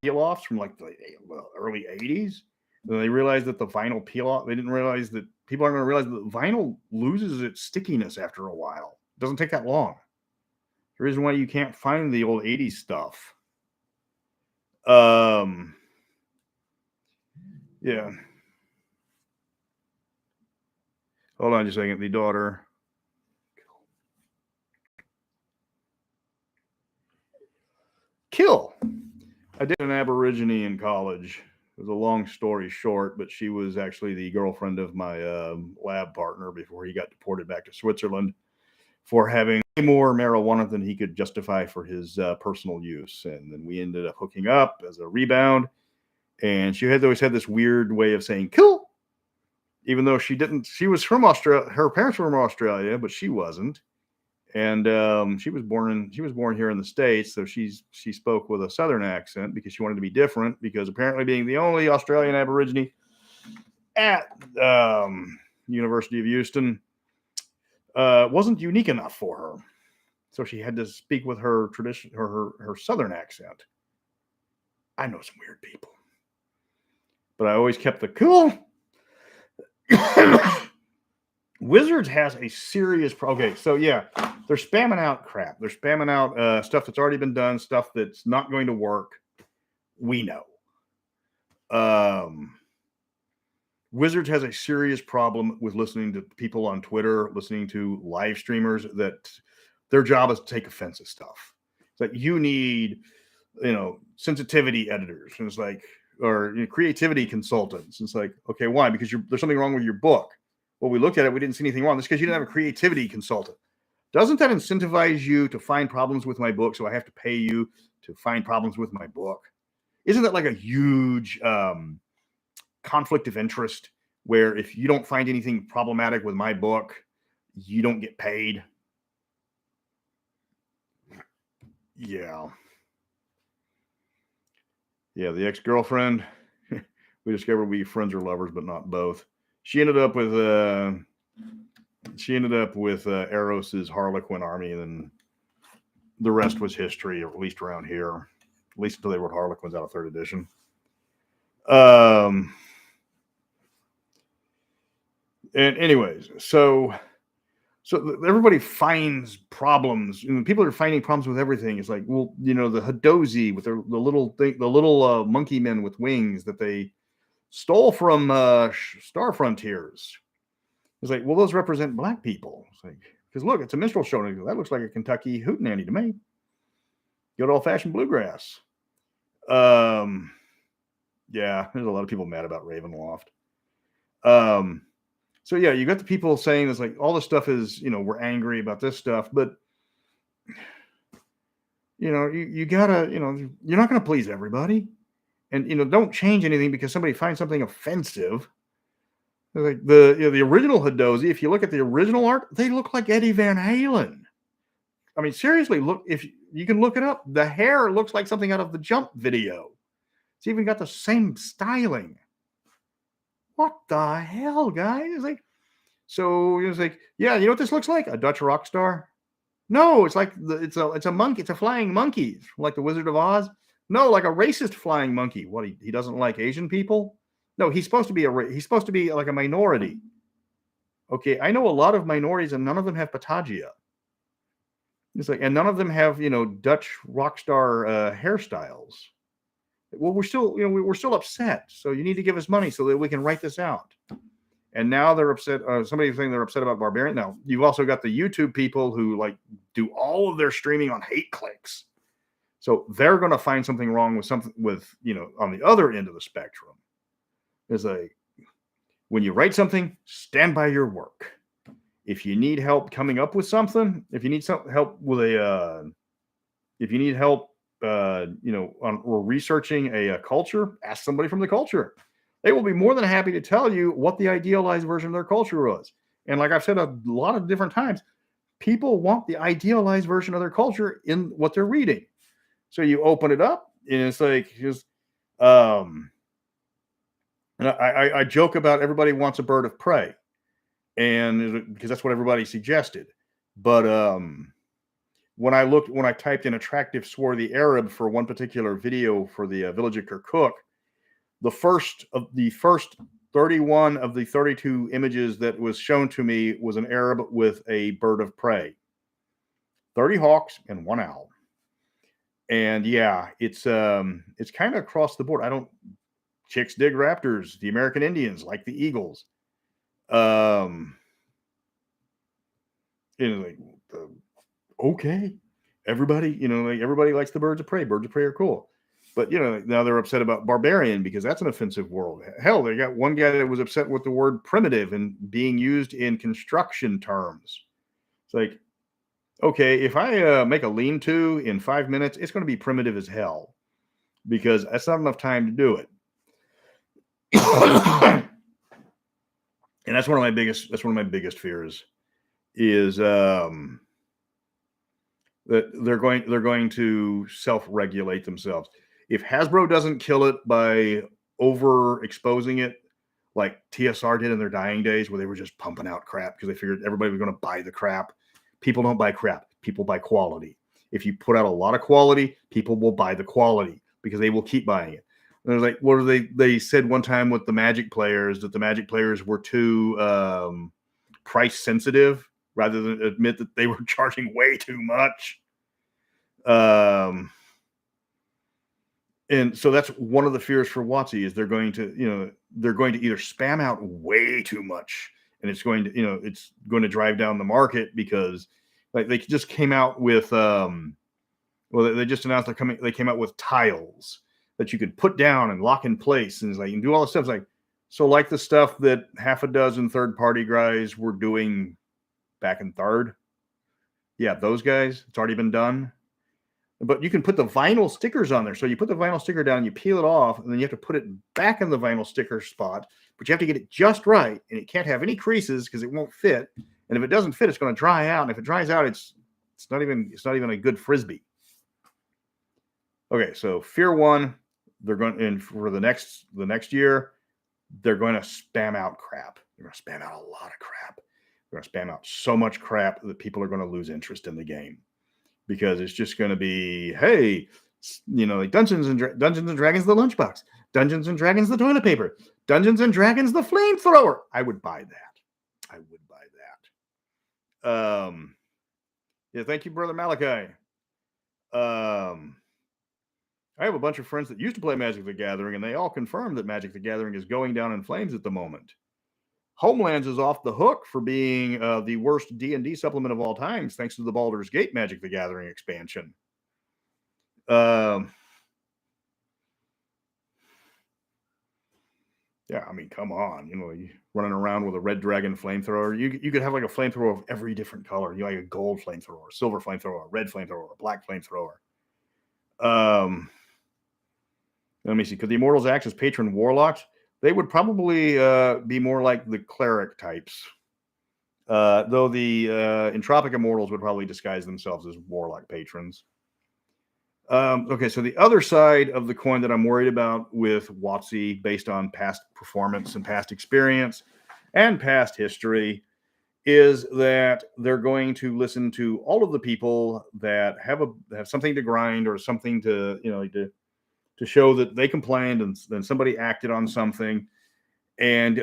Speaker 1: peel-offs from like the early 80s. And they realized that the vinyl peel-off. They didn't realize that people aren't going to realize that vinyl loses its stickiness after a while. It doesn't take that long. The reason why you can't find the old 80s stuff. Yeah. Hold on just a second. The daughter. Kill. I did an Aborigine in college. It was a long story short, but she was actually the girlfriend of my lab partner before he got deported back to Switzerland for having more marijuana than he could justify for his personal use. And then we ended up hooking up as a rebound. And she had always had this weird way of saying "cool," even though she didn't. She was from Australia. Her parents were from Australia, but she wasn't. And she was born here in the States, so she spoke with a Southern accent because she wanted to be different. Because apparently, being the only Australian Aborigine at University of Houston wasn't unique enough for her, so she had to speak with her tradition, her Southern accent. I know some weird people, but I always kept the cool. Wizards has a serious okay, so yeah, they're spamming out crap. They're spamming out stuff that's already been done, stuff that's not going to work. We know. Wizards has a serious problem with listening to people on Twitter, listening to live streamers that their job is to take offensive stuff. It's like you need, sensitivity editors, and it's like, or creativity consultants. It's like, okay, why? Because there's something wrong with your book. Well, we looked at it, we didn't see anything wrong. That's because you didn't have a creativity consultant. Doesn't that incentivize you to find problems with my book? So I have to pay you to find problems with my book. Isn't that like a huge conflict of interest where if you don't find anything problematic with my book, you don't get paid? Yeah. Yeah, the ex-girlfriend, we discovered we friends or lovers, but not both. She ended up with Eros's Harlequin army, and then the rest was history, or at least around here, at least until they wrote Harlequins out of 3rd edition. And anyways, so everybody finds problems. People are finding problems with everything. It's like, well, the Hadozi with the little thing, the little monkey men with wings that they stole from Star Frontiers. It's like, well, those represent black people. It's like, because look, it's a minstrel show. That looks like a Kentucky hootenanny to me. Good old fashioned bluegrass. Yeah, there's a lot of people mad about Ravenloft. So yeah, you got the people saying it's like all this stuff is, we're angry about this stuff, but you gotta, you're not gonna please everybody. And don't change anything because somebody finds something offensive. Like the original Hadozi, if you look at the original art, they look like Eddie Van Halen. I mean, seriously, look, if you can look it up, the hair looks like something out of the Jump video. It's even got the same styling. What the hell, guys? So it's like, yeah, you know what this looks like? A Dutch rock star? No, it's like it's a monkey. It's a flying monkey, like the Wizard of Oz. No, like a racist flying monkey. What, he doesn't like Asian people? No, he's supposed to be like a minority. Okay, I know a lot of minorities, and none of them have patagia. It's like, and none of them have Dutch rock star hairstyles. Well, we're still upset. So you need to give us money so that we can write this out. And now they're upset. Somebody's saying they're upset about Barbarian. Now you've also got the YouTube people who do all of their streaming on hate clicks. So they're going to find something wrong with something on the other end of the spectrum. It's like, when you write something, stand by your work. If you need help coming up with something, if you need help with or researching a culture, ask somebody from the culture. They will be more than happy to tell you what the idealized version of their culture was. And like I've said a lot of different times, people want the idealized version of their culture in what they're reading. So you open it up, and it's like, and I joke about everybody wants a bird of prey, and because that's what everybody suggested. But when I typed in attractive swarthy Arab for one particular video for the Village of Kirkuk, the first 31 of the 32 images that was shown to me was an Arab with a bird of prey, 30 hawks and 1 owl. And yeah, it's kind of across the board. Chicks dig raptors. The American Indians like the eagles. Okay, everybody, everybody likes the birds of prey. Birds of prey are cool. But now they're upset about barbarian because that's an offensive world. Hell, they got one guy that was upset with the word primitive and being used in construction terms. It's like, okay, if I make a lean-to in 5 minutes, it's going to be primitive as hell because that's not enough time to do it. And that's one of my biggest fears is that they're going to self-regulate themselves. If Hasbro doesn't kill it by overexposing it, like TSR did in their dying days, where they were just pumping out crap because they figured everybody was going to buy the crap. People don't buy crap. People buy quality. If you put out a lot of quality, people will buy the quality because they will keep buying it. And it was like, what are they said one time with the Magic players, that the Magic players were too price sensitive rather than admit that they were charging way too much. And so that's one of the fears for WotC is they're going to either spam out way too much, and it's going to drive down the market because they just came out with they just announced they came out with tiles that you could put down and lock in place, and you can do all this stuff. It's like the stuff that half a dozen third-party guys were doing back in third. Yeah, those guys, it's already been done. But you can put the vinyl stickers on there. So you put the vinyl sticker down, you peel it off, and then you have to put it back in the vinyl sticker spot. But you have to get it just right, and it can't have any creases because it won't fit. And if it doesn't fit, it's going to dry out. And if it dries out, it's not even a good frisbee. Okay, so Fear 1, they're going in for the next year. They're going to spam out crap. They're going to spam out a lot of crap. They're going to spam out so much crap that people are going to lose interest in the game. Because it's just going to be, hey, like Dungeons and Dragons the lunchbox, Dungeons and Dragons the toilet paper, Dungeons and Dragons the flamethrower. I would buy that. I would buy that. Yeah, thank you, brother Malachi. I have a bunch of friends that used to play Magic the Gathering, and they all confirmed that Magic the Gathering is going down in flames at the moment. Homelands is off the hook for being the worst D&D supplement of all times, thanks to the Baldur's Gate Magic the Gathering expansion. Yeah, I mean, come on. You running around with a red dragon flamethrower. You could have like a flamethrower of every different color. You like a gold flamethrower, a silver flamethrower, a red flamethrower, a black flamethrower. Let me see. Could the Immortals act as patron warlocks? They would probably be more like the cleric types. Though the Entropic Immortals would probably disguise themselves as warlock patrons. Okay, so the other side of the coin that I'm worried about with WotC, based on past performance and past experience and past history, is that they're going to listen to all of the people that have something to grind or something to to show that they complained and then somebody acted on something, and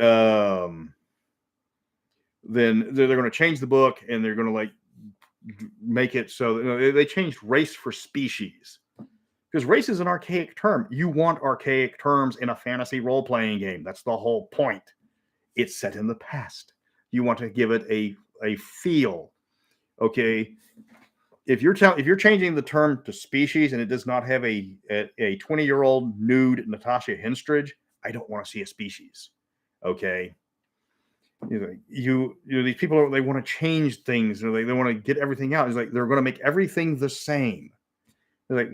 Speaker 1: then they're going to change the book and they're going to like make it so they changed race for species, because race is an archaic term. You want archaic terms in a fantasy role-playing game. That's the whole point. It's set in the past. You want to give it a feel. Okay, if you're changing the term to species and it does not have a 20-year-old nude Natasha Henstridge, I don't want to see a species. Okay, these people they want to change things. They want to get everything out. It's like they're going to make everything the same. They're like,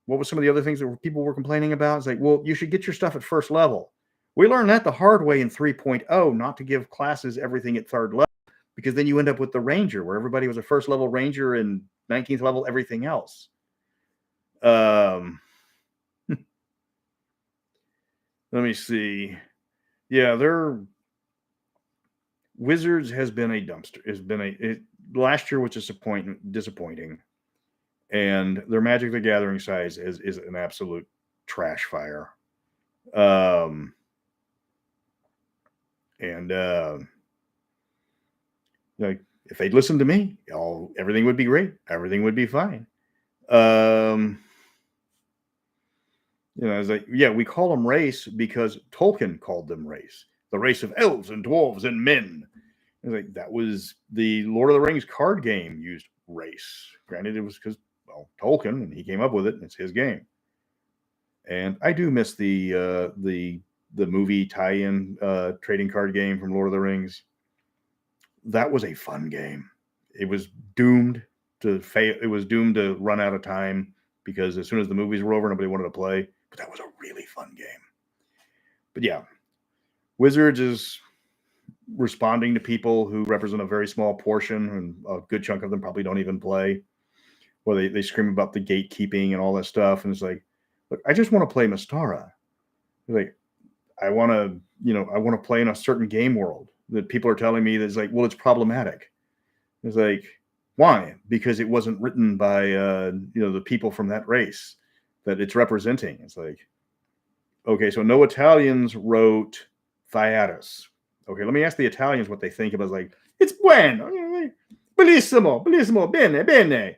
Speaker 1: what was some of the other things that people were complaining about? It's like, well, you should get your stuff at first level. We learned that the hard way in 3.0, not to give classes everything at third level, because then you end up with the ranger, where everybody was a first level ranger and 19th level everything else. Let me see. Yeah, their Wizards has been a dumpster. Last year was disappointing, and their Magic the Gathering size is an absolute trash fire. Like, if they'd listened to me, everything would be great. Everything would be fine. It's like, yeah, we call them race because Tolkien called them race. The race of elves and dwarves and men. It's like, that was the Lord of the Rings card game used race. Granted, it was because, Tolkien, and he came up with it, and it's his game. And I do miss the movie tie-in trading card game from Lord of the Rings. That was a fun game. It was doomed to fail. It was doomed to run out of time because as soon as the movies were over, nobody wanted to play. But that was a really fun game. But yeah, Wizards is responding to people who represent a very small portion, and a good chunk of them probably don't even play. Or they scream about the gatekeeping and all that stuff. And it's like, look, I just want to play Mastara. Like, I want to play in a certain game world that people are telling me that's like, well, it's problematic. It's like, why? Because it wasn't written by the people from that race that it's representing. It's like, okay, so no Italians wrote Thyatus. Okay, let me ask the Italians what they think about. It's like, it's bueno, bellissimo, bellissimo, bene, bene.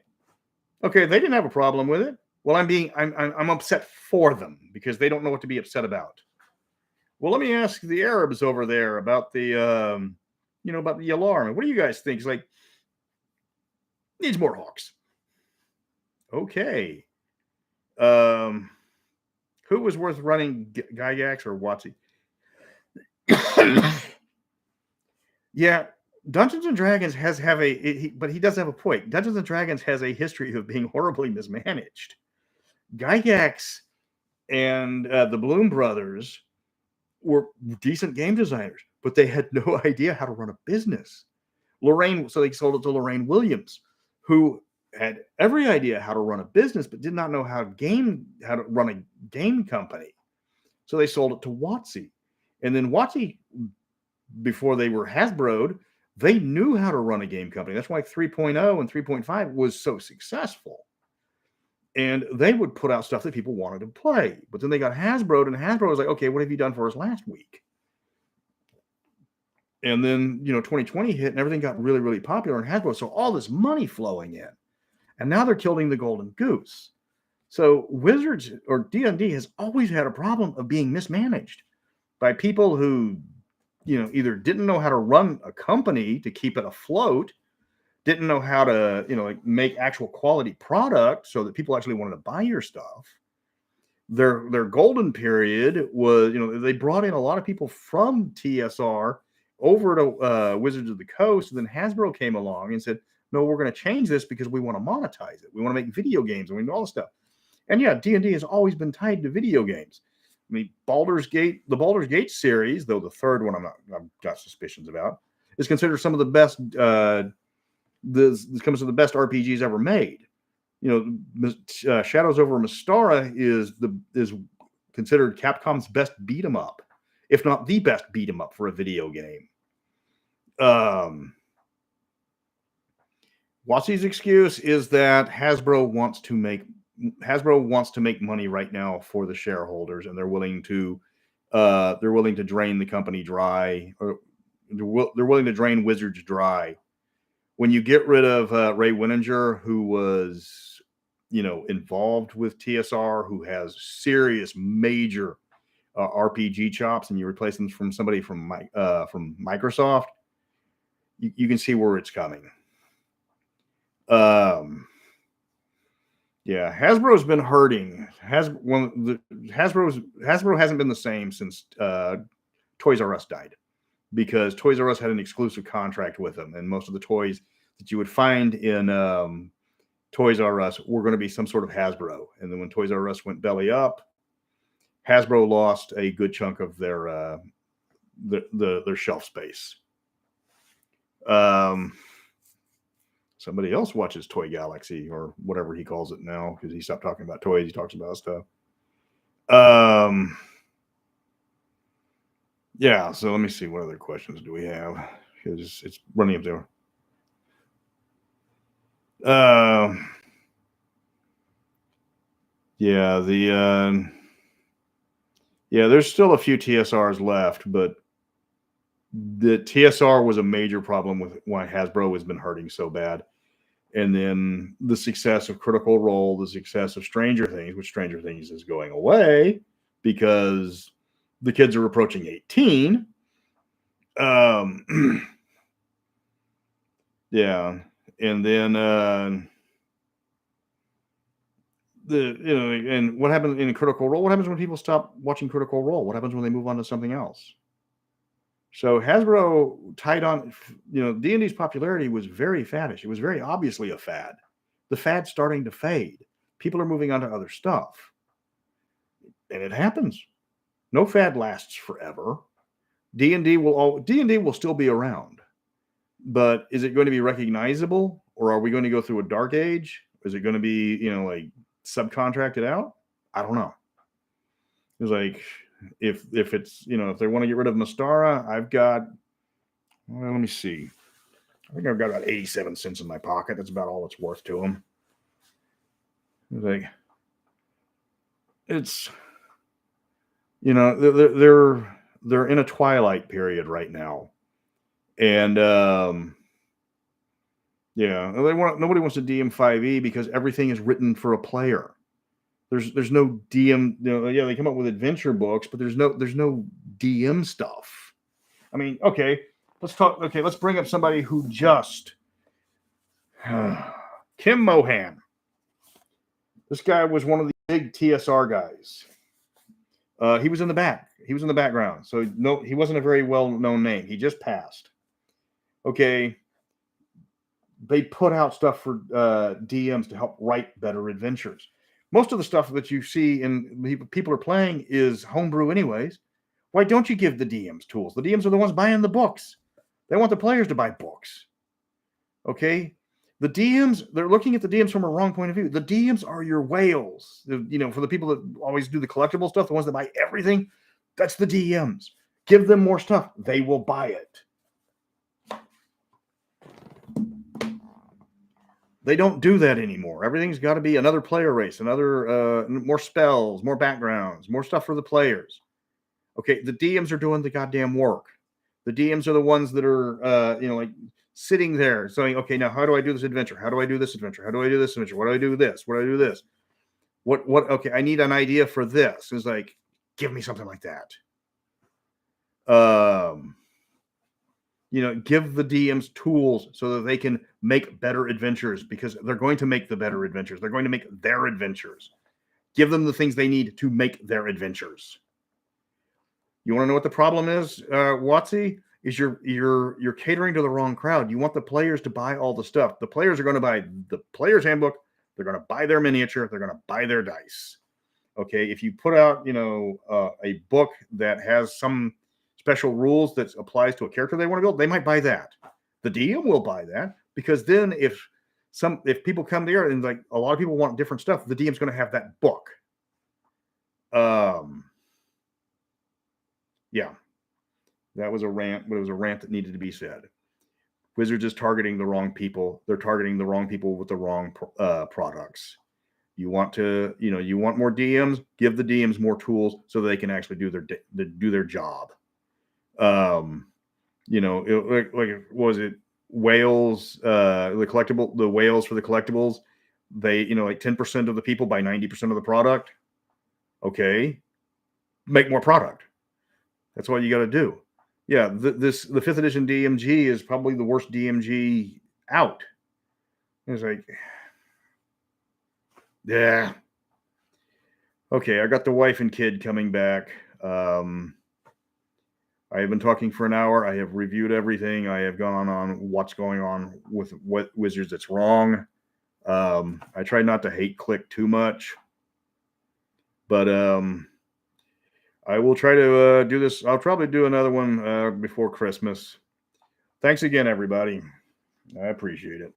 Speaker 1: Okay, they didn't have a problem with it. Well, I'm upset for them because they don't know what to be upset about. Well, let me ask the Arabs over there about the about the alarm. What do you guys think? It's like, needs more hawks. Okay. Who was worth running, Gygax or WotC? Yeah, Dungeons and Dragons but he does have a point. Dungeons and Dragons has a history of being horribly mismanaged. Gygax and the Bloom brothers were decent game designers, but they had no idea how to run a business. So they sold it to Lorraine Williams, who had every idea how to run a business, but did not know how to run a game company. So they sold it to WotC. And then WotC, before they were Hasbro'd, they knew how to run a game company. That's why 3.0 and 3.5 was so successful. And they would put out stuff that people wanted to play. But then they got Hasbro'd, and Hasbro was like, okay, what have you done for us last week? And then, 2020 hit and everything got really, really popular in Hasbro. So all this money flowing in. And now they're killing the golden goose. So Wizards or D&D has always had a problem of being mismanaged by people who, either didn't know how to run a company to keep it afloat, didn't know how to, make actual quality product so that people actually wanted to buy your stuff. Their golden period was, they brought in a lot of people from TSR over to Wizards of the Coast. And then Hasbro came along and said, no, we're going to change this because we want to monetize it. We want to make video games and we do all this stuff. And yeah, D&D has always been tied to video games. I mean, the Baldur's Gate series, though the third one I've got suspicions about, is considered some of the best. This comes to the best RPGs ever made. Shadows over Mastara is considered Capcom's best beat 'em up, if not the best beat 'em up for a video game. Watsy's excuse is that Hasbro wants to make money right now for the shareholders, and they're willing to drain the company dry, or they're willing to drain Wizards dry. When you get rid of Ray Winninger, who was involved with TSR, who has serious major RPG chops, and you replace them from somebody from Microsoft, you can see where it's coming. Yeah, Hasbro's been hurting. Hasbro hasn't been the same since Toys R Us died, because Toys R Us had an exclusive contract with them, and most of the toys that you would find in Toys R Us were going to be some sort of Hasbro. And then when Toys R Us went belly up, Hasbro lost a good chunk of their shelf space. Somebody else watches Toy Galaxy or whatever he calls it now, because he stopped talking about toys. He talks about stuff. Yeah, so let me see. What other questions do we have? Because it's running up there. There's still a few TSRs left, but the TSR was a major problem with why Hasbro has been hurting so bad. And then the success of Critical Role, the success of Stranger Things, which Stranger Things is going away because the kids are approaching 18. Yeah. And then and what happens in Critical Role? What happens when people stop watching Critical Role? What happens when they move on to something else? So Hasbro tied on, D&D's popularity was very faddish. It was very obviously a fad. The fad's starting to fade. People are moving on to other stuff. And it happens. No fad lasts forever. D&D will still be around. But is it going to be recognizable? Or are we going to go through a dark age? Is it going to be, like subcontracted out? I don't know. It's like, if it's, if they want to get rid of Mastara, I've got, let me see. I think I've got about 87 cents in my pocket. That's about all it's worth to them. It's like, it's, they're in a twilight period right now. And, nobody wants to DM 5e because everything is written for a player. There's no DM. They come up with adventure books, but there's no DM stuff. I mean, okay, let's talk. Okay, let's bring up somebody who just Kim Mohan. This guy was one of the big TSR guys. He was in the back. He was in the background. So no, he wasn't a very well-known name. He just passed. Okay. They put out stuff for DMs to help write better adventures. Most of the stuff that you see and people are playing is homebrew anyways. Why don't you give the DMs tools? The DMs are the ones buying the books. They want the players to buy books. Okay? The DMs, they're looking at the DMs from a wrong point of view. The DMs are your whales. For the people that always do the collectible stuff, the ones that buy everything, that's the DMs. Give them more stuff. They will buy it. They don't do that anymore. Everything's got to be another player race, another more spells, more backgrounds, more stuff for the players. Okay, the DMs are doing the goddamn work. The DMs are the ones that are, like sitting there saying, okay, now how do I do this adventure? How do I do this adventure? How do I do this adventure? What do I do with this? What do I do this? Okay, I need an idea for this. It's like, give me something like that. Give the DMs tools so that they can make better adventures, because they're going to make the better adventures. They're going to make their adventures. Give them the things they need to make their adventures. You want to know what the problem is, Watsy? Is you're catering to the wrong crowd. You want the players to buy all the stuff. The players are going to buy the player's handbook. They're going to buy their miniature. They're going to buy their dice. Okay, if you put out, a book that has some special rules that applies to a character they want to build, they might buy that. The DM will buy that, because then if people come there and like a lot of people want different stuff, the DM's going to have that book. Yeah, that was a rant, but it was a rant that needed to be said. Wizards is targeting the wrong people. They're targeting the wrong people with the wrong products. You want more DMs, give the DMs more tools so they can actually do their job. What was it? Whales, the whales for the collectibles, they, like 10% of the people buy 90% of the product. Okay, make more product. That's what you got to do. Yeah, the 5th edition DMG is probably the worst DMG out. It's like, yeah. Okay, I got the wife and kid coming back. I have been talking for an hour. I have reviewed everything. I have gone on what's going on with what Wizards that's wrong. I try not to hate click too much, but I will try to do this. I'll probably do another one before Christmas. Thanks again, everybody. I appreciate it.